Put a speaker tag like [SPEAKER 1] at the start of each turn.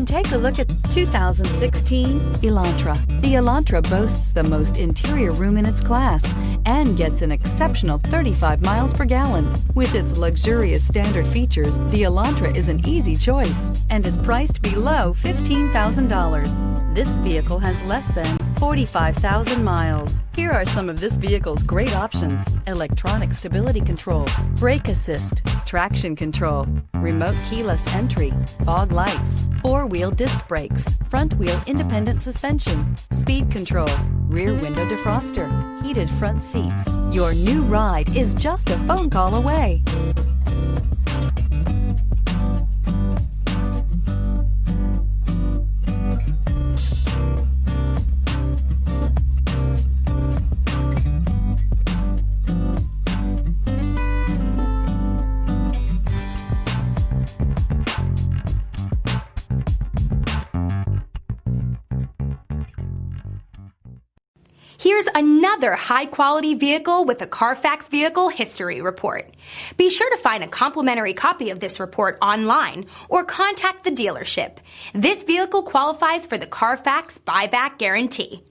[SPEAKER 1] take a look at 2016 Elantra. The Elantra boasts the most interior room in its class and gets an exceptional 35 miles per gallon. With its luxurious standard features, the Elantra is an easy choice and is priced below $15,000. This vehicle has less than 45,000 miles. Here are some of this vehicle's great options: electronic stability control, brake assist, traction control, remote keyless entry, fog lights, four-wheel disc brakes, front-wheel independent suspension, speed control, rear window defroster, heated front seats. Your new ride is just a phone call away.
[SPEAKER 2] Here's another high-quality vehicle with a Carfax Vehicle History Report. Be sure to find a complimentary copy of this report online or contact the dealership. This vehicle qualifies for the Carfax Buyback Guarantee.